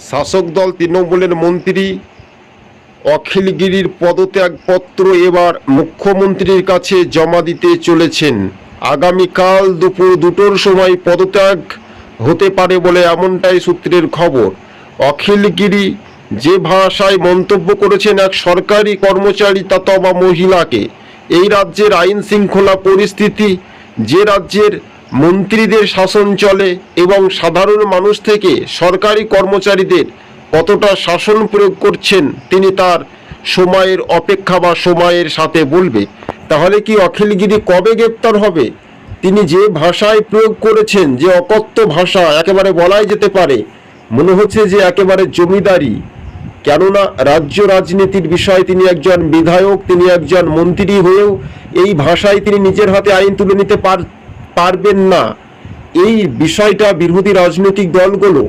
শাসক দল তৃণমূলের মন্ত্রী অখিলগিরির পদত্যাগপত্র এবার মুখ্যমন্ত্রীর কাছে জমা দিতে চলেছেন। আগামীকাল দুপুর 2টোর সময় পদত্যাগ হতে পারে বলে এমনটাই সূত্রের খবর। অখিলগিরি যে ভাষায় মন্তব্য করেছেন এক সরকারি কর্মচারী বা মহিলাকে, এই রাজ্যের আইন শৃঙ্খলা পরিস্থিতি, যে রাজ্যের মন্ত্রীদের শাসন চলে এবং সাধারণ মানুষ থেকে সরকারি কর্মচারীদের কতটা শাসন প্রয়োগ করছেন তিনি তার সময়ের অপেক্ষা বা সময়ের সাথে বলবে। তাহলে কি অখিলগিরি কবে গ্রেপ্তার হবে? তিনি যে ভাষায় প্রয়োগ করেছেন, যে অকথ্য ভাষা, একেবারে বলাই যেতে পারে মনে হচ্ছে যে একেবারে জমিদারি। কেননা রাজ্য রাজনীতির বিষয়ে তিনি একজন বিধায়ক, তিনি একজন মন্ত্রী হয়েও এই ভাষায় তিনি নিজের হাতে আইন তুলে নিতে পারবেন না। এই বিষয়টা বিরোধী রাজনৈতিক দলগুলো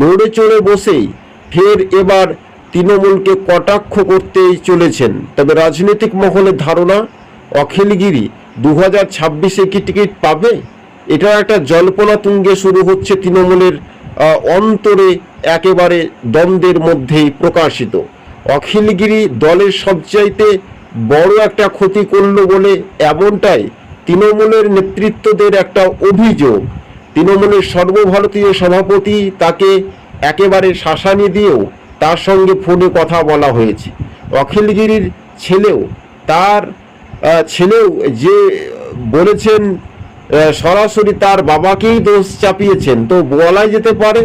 নড়ে চড়ে বসেই ফের এবার তৃণমূলকে কটাক্ষ করতেই চলেছেন। তবে রাজনৈতিক মহলের ধারণা অখিলগিরি 2026-এ কি টিকিট পাবে? এটা একটা জল্পনা তুঙ্গে শুরু হচ্ছে তৃণমূলের অন্তরে, একেবারে দ্বন্দ্বের মধ্যেই প্রকাশিত। অখিলগিরি দলের সবচাইতে বড় একটা ক্ষতি করল বলে এমনটাই তৃণমূলের নেতৃত্বদের একটা অভিযোগ। তৃণমূলের সর্বভারতীয় সভাপতি তাকে একেবারে শাসানি দিয়েও তার সঙ্গে ফোনে কথা বলা হয়েছে। অখিলগিরির তার ছেলেও যে বলেছেন, সরাসরি তার বাবাকেই দোষ চাপিয়েছেন। তো বলাই যেতে পারে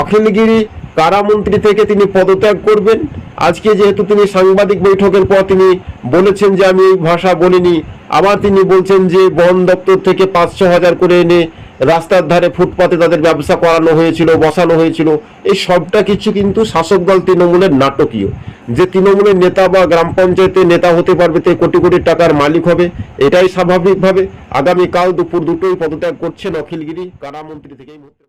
অখিলগিরি কারামন্ত্রী থেকে তিনি পদত্যাগ করবেন। আজকে যেহেতু তিনি সাংবাদিক বৈঠকের পর তিনি বলেছেন যে আমি এই ভাষা বলিনি, আবার তিনি বলছেন যে বন দপ্তর থেকে 500 হাজার করে এনে রাস্তার ধারে ফুটপাতে তাদের ব্যবসা করানো হয়েছিল, বসানো হয়েছিল। এই সবটা কিছু কিন্তু শাসক দল তৃণমূলের নাটকীয়। যে তৃণমূলের নেতা বা গ্রাম পঞ্চায়েতের নেতা হতে পারবে, তে কোটি কোটি টাকার মালিক হবে, এটাই স্বাভাবিকভাবে আগামীকাল দুপুর 2টোয় পদত্যাগ করছেন অখিলগিরি কারামন্ত্রী থেকেই।